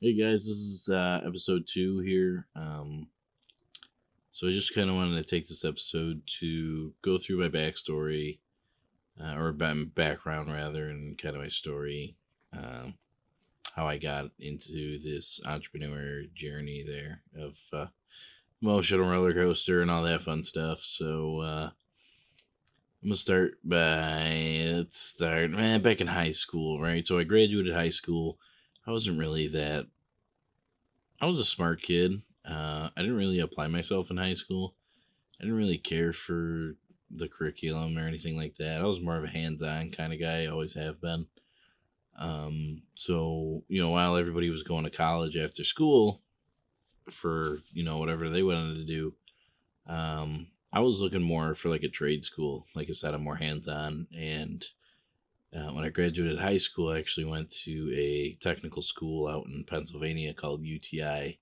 Hey guys, this is episode 2 here. So I just kind of wanted to take this episode to go through my backstory, my background rather, and kind of my story, um, how I got into this entrepreneur journey there of emotional roller coaster and all that fun stuff. So I'm gonna start by back in high school, right? So I graduated high school. I wasn't really that I was a smart kid. I didn't really apply myself in high school. I didn't really care for the curriculum or anything like that. I was more of a hands-on kind of guy. I always have been. So while everybody was going to college after school for whatever they wanted to do, I was looking more for like a trade school. Like I said, I'm more hands-on. And when I graduated high school, I actually went to a technical school out in Pennsylvania called UTI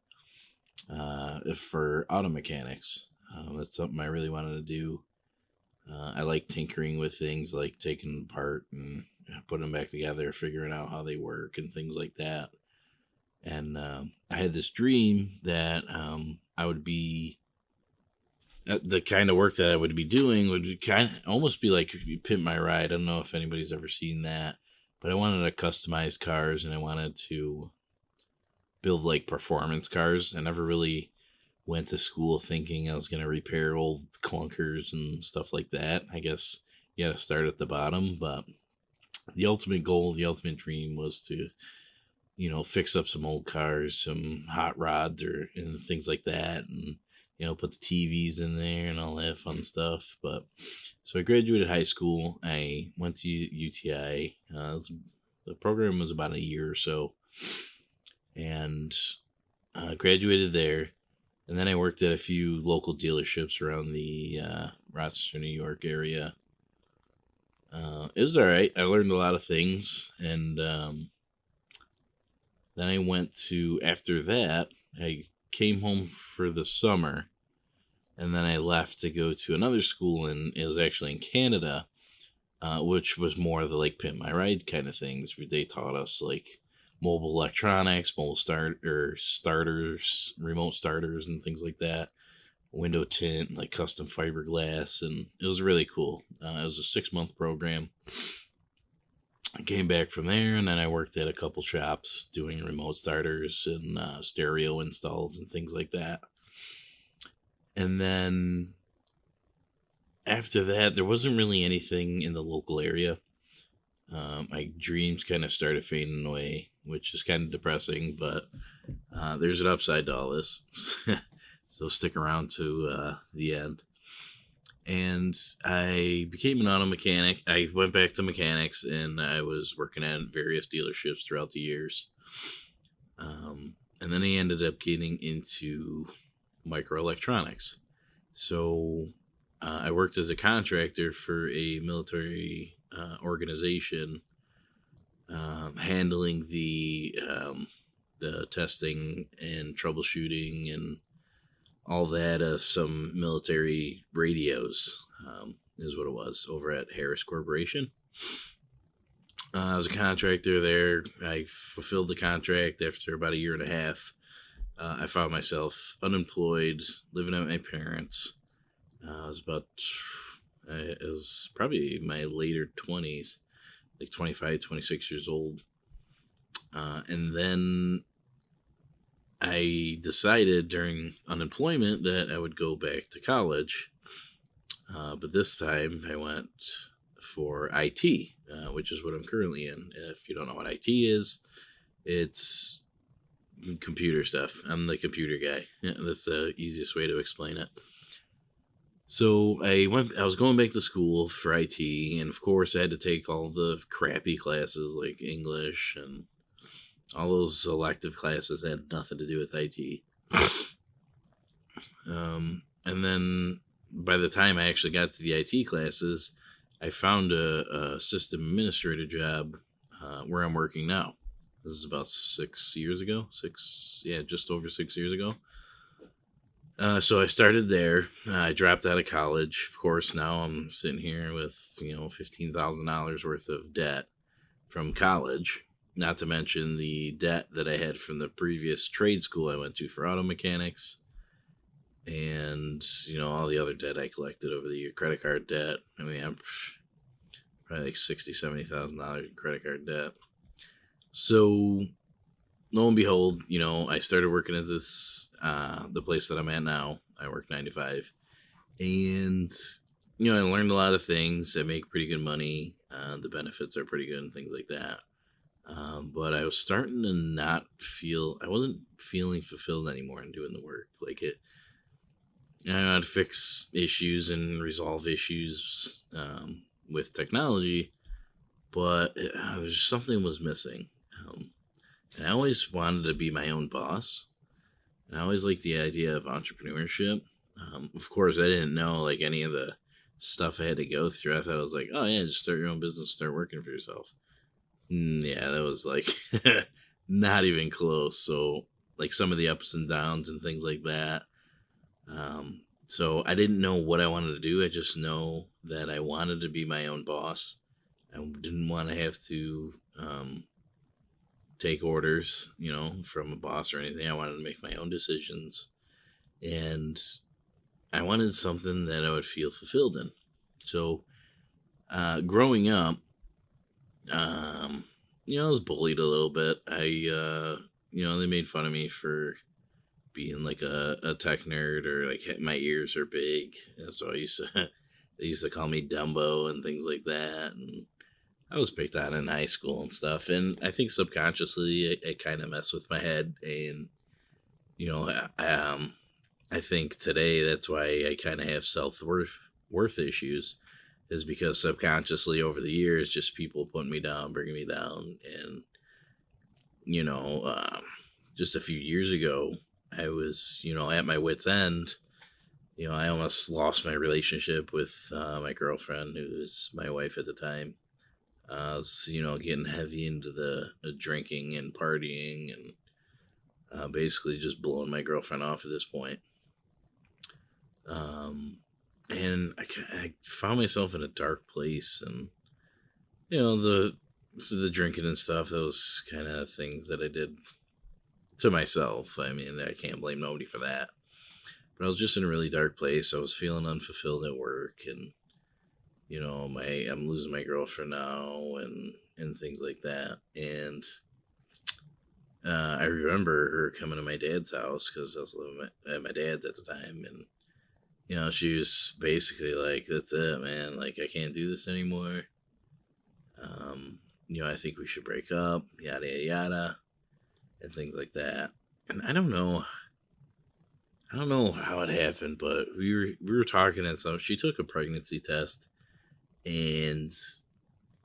for auto mechanics. That's something I really wanted to do. I like tinkering with things, like taking them apart and putting them back together, figuring out how they work and things like that. And I had this dream that I would be the kind of work that I would be doing would kind of almost be like if you Pimp My Ride. I don't know if anybody's ever seen that, but I wanted to customize cars and I wanted to build like performance cars. I never really went to school thinking I was going to repair old clunkers and stuff like that. I guess you got to start at the bottom, but the ultimate goal, the ultimate dream was to, fix up some old cars, some hot rods and things like that. And, put the TVs in there and all that fun stuff. But so I graduated high school. I went to UTI. The program was about a year or so, and graduated there. And then I worked at a few local dealerships around the Rochester, New York area. It was all right. I learned a lot of things. And then I went to, after that, I came home for the summer. And then I left to go to another school, and it was actually in Canada, which was more of the like Pimp My Ride kind of things. Where they taught us like mobile electronics, starters, remote starters, and things like that. Window tint, like custom fiberglass, and it was really cool. It was a 6-month program. I came back from there, and then I worked at a couple shops doing remote starters and stereo installs and things like that. And then after that, there wasn't really anything in the local area. My dreams kind of started fading away, which is kind of depressing, but there's an upside to all this. So stick around to the end. And I became an auto mechanic. I went back to mechanics, and I was working at various dealerships throughout the years. And then I ended up getting into microelectronics. So I worked as a contractor for a military organization, handling the testing and troubleshooting and all that of some military radios, is what it was, over at Harris Corporation. I was a contractor there. I fulfilled the contract after about a year and a half. I found myself unemployed, living at my parents. It was probably my later 20s, like 25, 26 years old. And then I decided during unemployment that I would go back to college. But this time I went for IT, which is what I'm currently in. If you don't know what IT is, it's computer stuff. I'm the computer guy. Yeah, that's the easiest way to explain it. So I was going back to school for IT, and of course I had to take all the crappy classes like English and all those elective classes that had nothing to do with IT. And then by the time I actually got to the IT classes, I found a system administrator job where I'm working now. This is about 6 years ago. Just over 6 years ago. So I started there. I dropped out of college. Of course, now I'm sitting here with $15,000 worth of debt from college. not to mention the debt that I had from the previous trade school I went to for auto mechanics, and all the other debt I collected over the year, credit card debt. I mean, I'm probably like $60,000-$70,000 in credit card debt. So lo and behold, I started working at this the place that I'm at now. I work 9 to 5, and I learned a lot of things. I make pretty good money. The benefits are pretty good and things like that. But I was starting to not feel. I wasn't feeling fulfilled anymore in doing the work. Like it, I'd fix issues and resolve issues with technology, but something was missing. And I always wanted to be my own boss. And I always liked the idea of entrepreneurship. Of course, I didn't know like any of the stuff I had to go through. I thought it was like, oh yeah, just start your own business, start working for yourself. Yeah, that was like not even close. So like some of the ups and downs and things like that. So I didn't know what I wanted to do. I just know that I wanted to be my own boss. I didn't want to have to take orders, from a boss or anything. I wanted to make my own decisions, and I wanted something that I would feel fulfilled in. So, growing up, I was bullied a little bit. They made fun of me for being like a tech nerd, or like my ears are big. And so they used to call me Dumbo and things like that. And I was picked on in high school and stuff. And I think subconsciously it kind of messed with my head. And, I think today that's why I kind of have worth issues, is because subconsciously over the years, just people putting me down, bringing me down. And, just a few years ago, I was, at my wit's end. I almost lost my relationship with my girlfriend, who was my wife at the time. I was, getting heavy into the drinking and partying, and basically just blowing my girlfriend off at this point. And I found myself in a dark place, and the drinking and stuff, those kind of things that I did to myself. I mean, I can't blame nobody for that. But I was just in a really dark place. I was feeling unfulfilled at work, and I'm losing my girlfriend now, and things like that. And I remember her coming to my dad's house, because I was living at my dad's at the time, and she was basically like, "That's it, man. Like, I can't do this anymore. I think we should break up, yada yada yada," and things like that. And I don't know how it happened, but we were talking, and so she took a pregnancy test, and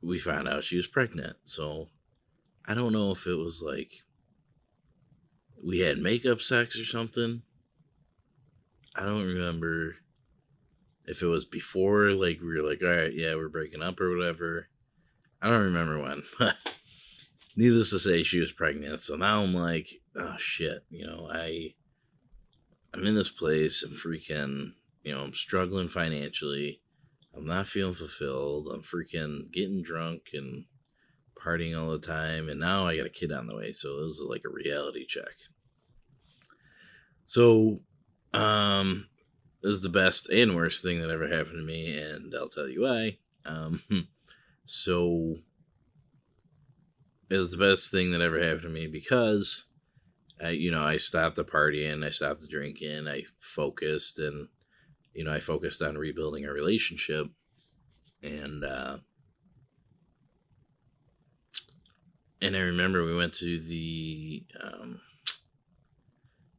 we found out she was pregnant. So I don't know if it was like we had makeup sex or something. I don't remember if it was before, like, we were like, all right, yeah, we're breaking up or whatever. I don't remember when, but needless to say, she was pregnant. So now I'm like, oh shit, I'm in this place. I'm freaking, I'm struggling financially. I'm not feeling fulfilled. I'm freaking getting drunk and partying all the time. And now I got a kid on the way. So it was like a reality check. So, this is the best and worst thing that ever happened to me, and I'll tell you why. So it was the best thing that ever happened to me because I stopped the partying, I stopped the drinking, I focused, and I focused on rebuilding a relationship. And I remember we went to the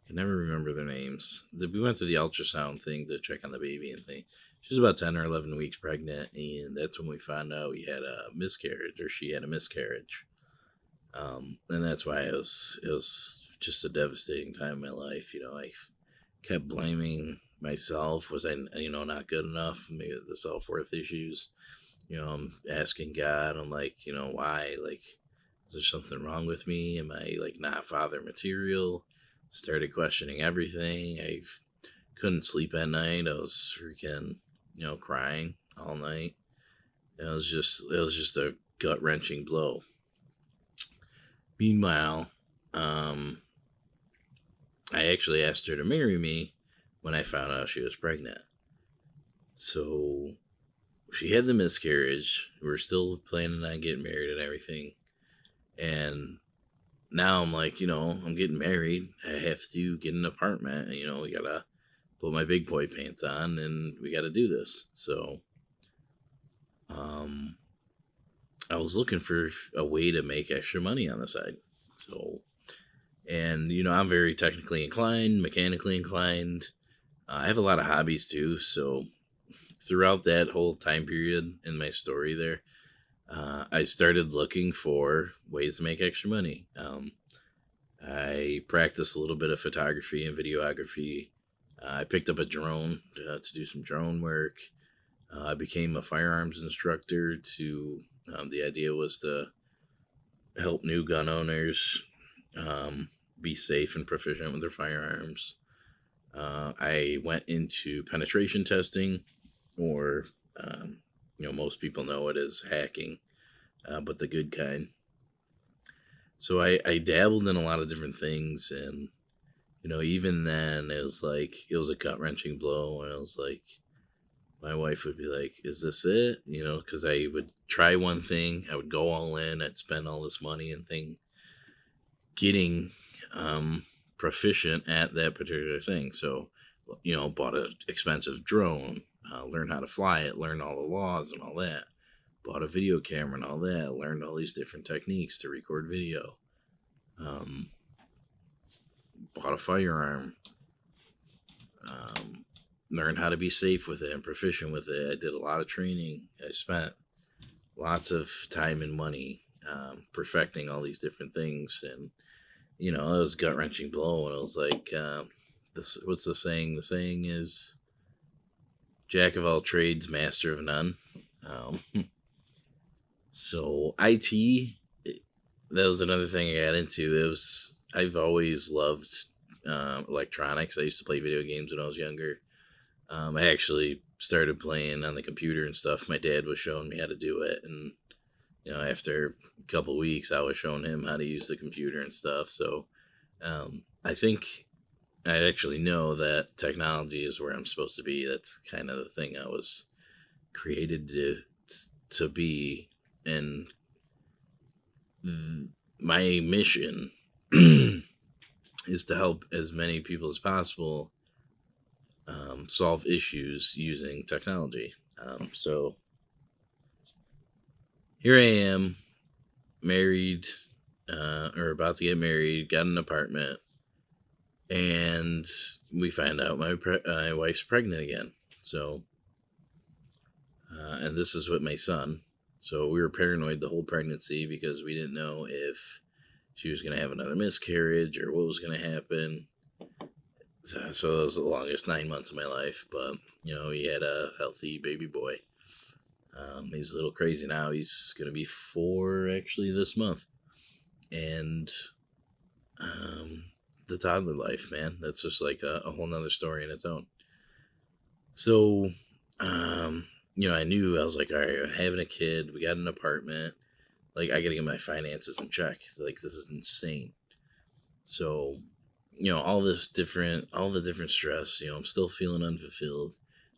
I can never remember their names. We went to the ultrasound thing to check on the baby and thing. She was about 10 or 11 weeks pregnant, and that's when we found out we had a miscarriage, or she had a miscarriage. And that's why it was just a devastating time in my life. I kept blaming myself. Was I, not good enough? Maybe the self-worth issues. I'm asking God, I'm like, why? Like, is there something wrong with me? Am I, like, not father material? Started questioning everything. I couldn't sleep at night. I was freaking, crying all night. It was just a gut-wrenching blow. Meanwhile, um, I actually asked her to marry me when I found out she was pregnant. So she had the miscarriage. We're still planning on getting married and everything. And now I'm like, I'm getting married. I have to get an apartment. We gotta put my big boy pants on and we gotta do this. So, um, I was looking for a way to make extra money on the side. So, and I'm very technically inclined, mechanically inclined. I have a lot of hobbies too. So, throughout that whole time period in my story there, I started looking for ways to make extra money. I practiced a little bit of photography and videography. I picked up a drone to do some drone work. I became a firearms instructor. The idea was to help new gun owners be safe and proficient with their firearms. I went into penetration testing, or most people know it as hacking, but the good kind. So I dabbled in a lot of different things, and even then it was a gut wrenching blow, and it was like my wife would be like, "Is this it?" Because I would try one thing, I would go all in, I'd spend all this money and getting proficient at that particular thing. So bought an expensive drone, learned how to fly it, learned all the laws and all that. Bought a video camera and all that. Learned all these different techniques to record video. Bought a firearm. Learned how to be safe with it and proficient with it. I did a lot of training. I spent lots of time and money perfecting all these different things. And, it was a gut wrenching blow. And it was like, what's the saying? The saying is, Jack of all trades, master of none. So IT, that was another thing I got into. I've always loved electronics. I used to play video games when I was younger. I actually started playing on the computer and stuff. My dad was showing me how to do it, and after a couple of weeks, I was showing him how to use the computer and stuff. So I think I actually know that technology is where I'm supposed to be. That's kind of the thing I was created to be. And my mission is to help as many people as possible solve issues using technology. So here I am, married, or about to get married, got an apartment, and we find out my wife's pregnant again. So, and this is with my son. So we were paranoid the whole pregnancy because we didn't know if she was going to have another miscarriage or what was going to happen. So it was the longest 9 months of my life. But, he had a healthy baby boy. He's a little crazy now. He's going to be 4 actually this month. And the toddler life, man, that's just like a whole nother story in its own. So, I knew, I was like, all right, I'm having a kid. We got an apartment. Like, I got to get my finances in check. Like, this is insane. So, all the different stress, I'm still feeling unfulfilled.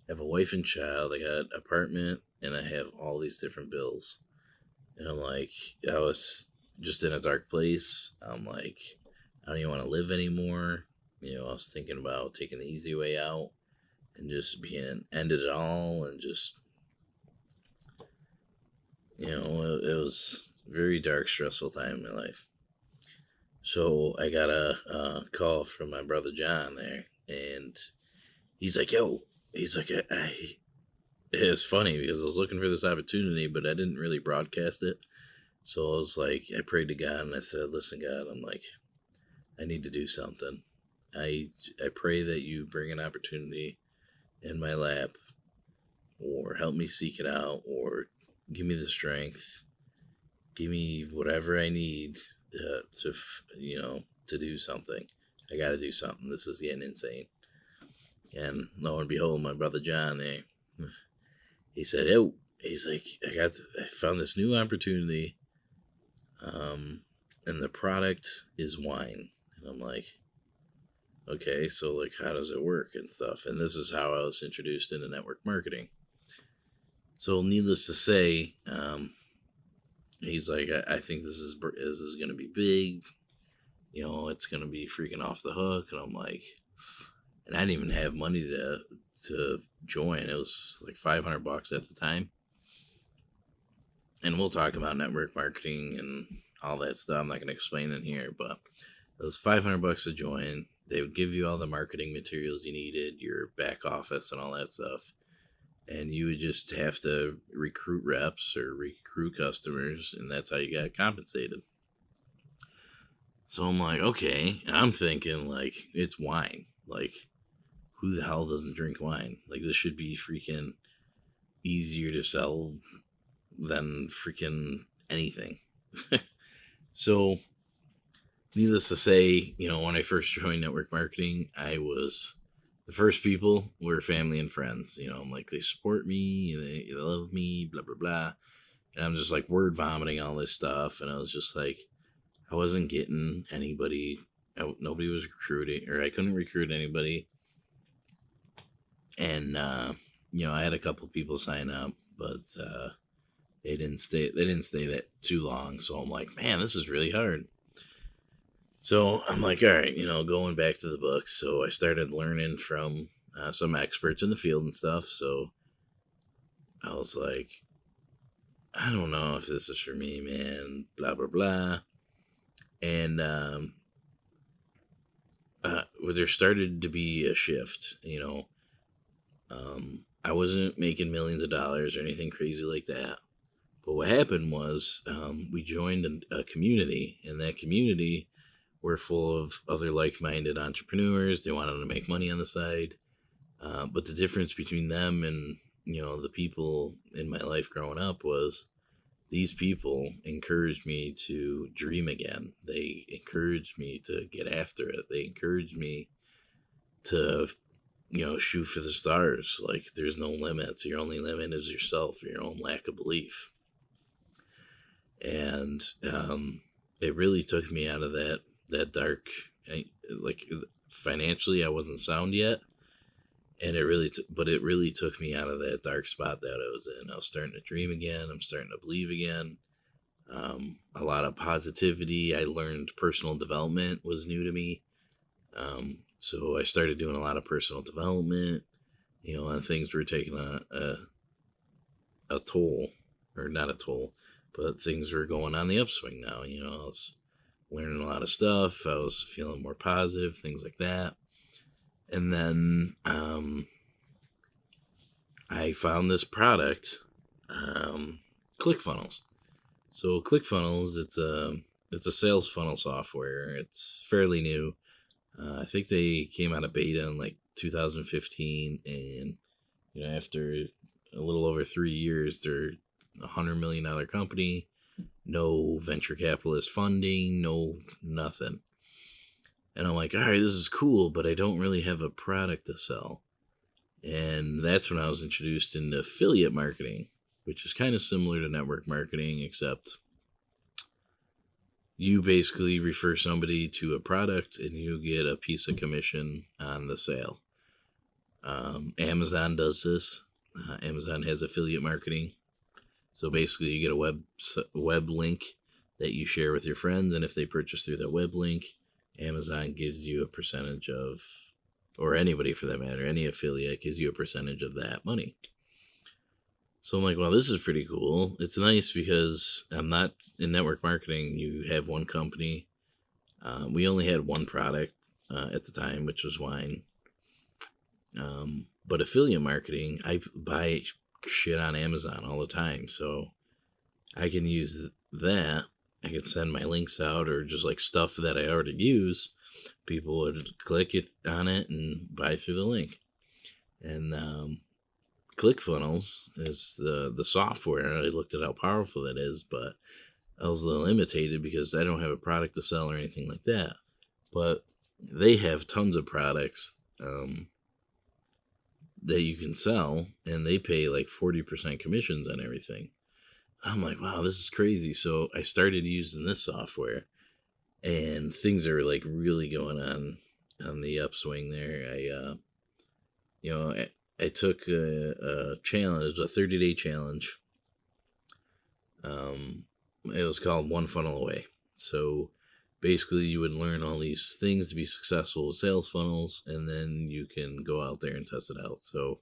I have a wife and child. I got an apartment, and I have all these different bills. And I'm like, I was just in a dark place. I'm like, I don't even want to live anymore. I was thinking about taking the easy way out and just ended it all, and just, it was a very dark, stressful time in my life. So I got a call from my brother John there, and he's like, yo, he's like, it's funny because I was looking for this opportunity, but I didn't really broadcast it. So I was like, I prayed to God and I said, listen, God, I'm like, I need to do something. I pray that you bring an opportunity in my lap, or help me seek it out, or give me the strength, give me whatever I need to do something. I got to do something. This is getting insane. And lo and behold, my brother John, he said, "Oh, he's like, I found this new opportunity. and the product is wine. And I'm like, okay, so like, how does it work and stuff? And this is how I was introduced into network marketing. So, needless to say, he's like, I think this is going to be big. It's going to be freaking off the hook. And I'm like, and I didn't even have money to join. It was like $500 at the time. And we'll talk about network marketing and all that stuff. I'm not going to explain it here, but it was $500 to join. They would give you all the marketing materials you needed, your back office and all that stuff. And you would just have to recruit reps or recruit customers, and that's how you got compensated. So I'm like, okay. And I'm thinking, like, it's wine. Like, who the hell doesn't drink wine? Like, this should be freaking easier to sell than freaking anything. So, needless to say, when I first joined network marketing, the first people were family and friends. I'm like, they support me, they love me, blah, blah, blah. And I'm just like word vomiting all this stuff. And I was just like, I wasn't getting anybody. Nobody was recruiting, or I couldn't recruit anybody. And, I had a couple people sign up, but they didn't stay that too long. So I'm like, man, this is really hard. So I'm like, all right, going back to the books. So I started learning from some experts in the field and stuff. So I was like, I don't know if this is for me, man, blah, blah, blah. And there started to be a shift, I wasn't making millions of dollars or anything crazy like that. But what happened was we joined a community, and that community were full of other like-minded entrepreneurs. They wanted to make money on the side. But the difference between them and, the people in my life growing up was these people encouraged me to dream again. They encouraged me to get after it. They encouraged me to, shoot for the stars. Like, there's no limits. Your only limit is yourself, your own lack of belief. And it really took me out of that dark, like, financially I wasn't sound yet, and it really took me out of that dark spot that I was in. I was starting to dream again. I'm starting to believe again. A lot of positivity. I learned personal development was new to me. So I started doing a lot of personal development, and things were taking a toll, or not a toll, but things were going on the upswing now. I was learning a lot of stuff. I was feeling more positive, things like that. And then I found this product, ClickFunnels. So ClickFunnels, it's a sales funnel software. It's fairly new. I think they came out of beta in like 2015, and after a little over 3 years, they're $100 million company. No venture capitalist funding, no nothing. And I'm like, all right, this is cool, but I don't really have a product to sell. And that's when I was introduced into affiliate marketing, which is kind of similar to network marketing, except you basically refer somebody to a product and you get a piece of commission on the sale. Amazon does this. Amazon has affiliate marketing. So basically you get a web link that you share with your friends, and if they purchase through that web link, Amazon gives you a percentage of, or anybody for that matter, any affiliate gives you a percentage of that money. So I'm like, well, this is pretty cool. It's nice because I'm not in network marketing. You have one company. We only had one product at the time, which was wine. But affiliate marketing, I buy shit on Amazon all the time. So I can use that. I can send my links out, or just like stuff that I already use. People would click on it and buy through the link. And ClickFunnels is the software. I looked at how powerful it is, but I was a little imitated because I don't have a product to sell or anything like that. But they have tons of products that you can sell, and they pay like 40% commissions on everything. I'm like, wow, this is crazy. So I started using this software, and things are like really going on the upswing there. You know, I took a challenge, a 30-day challenge. It was called One Funnel Away. So basically, you would learn all these things to be successful with sales funnels, and then you can go out there and test it out. So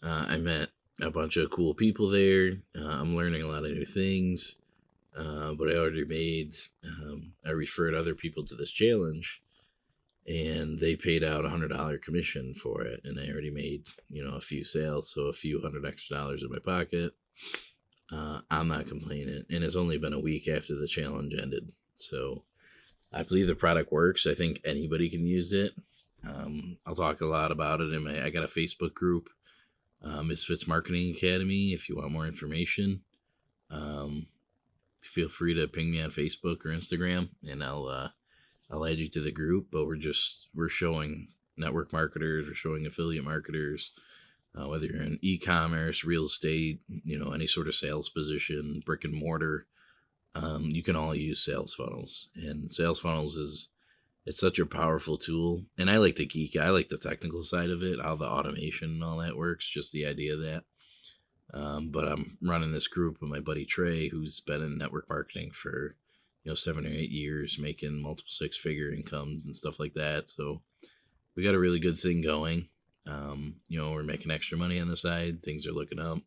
I met a bunch of cool people there. I'm learning a lot of new things, but I already made, I referred other people to this challenge, and they paid out $100 commission for it, and I already made, a few sales, so a few $100 extra in my pocket. I'm not complaining, and it's only been a week after the challenge ended, so I believe the product works. I think anybody can use it. I'll talk a lot about it I got a Facebook group, Misfits Marketing Academy. If you want more information, feel free to ping me on Facebook or Instagram, and I'll add you to the group. But we're showing network marketers, we're showing affiliate marketers, whether you're in e-commerce, real estate, any sort of sales position, brick and mortar, you can all use sales funnels. And sales funnels it's such a powerful tool. And I like I like the technical side of it, how the automation and all that works, just the idea of that. But I'm running this group with my buddy Trey, who's been in network marketing for 7 or 8 years, making multiple 6-figure incomes and stuff like that. So we got a really good thing going. We're making extra money on the side. Things are looking up.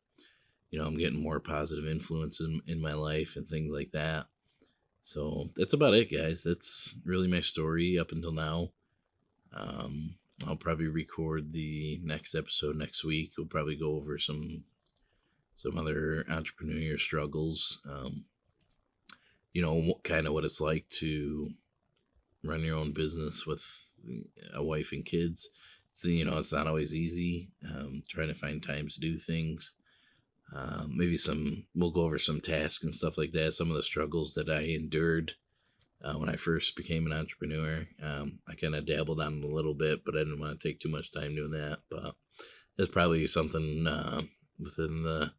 I'm getting more positive influence in my life and things like that. So that's about it, guys. That's really my story up until now. I'll probably record the next episode next week. We'll probably go over some other entrepreneurial struggles. Kind of what it's like to run your own business with a wife and kids. So, it's not always easy. Trying to find times to do things. Maybe we'll go over some tasks and stuff like that. Some of the struggles that I endured when I first became an entrepreneur. I kind of dabbled on it a little bit, but I didn't want to take too much time doing that. But there's probably something within the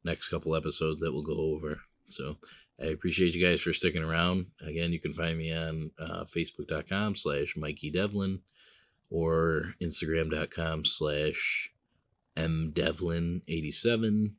next couple episodes that we'll go over. So I appreciate you guys for sticking around. Again, you can find me on Facebook.com/Mikey Devlin or Instagram.com/MDevlin87.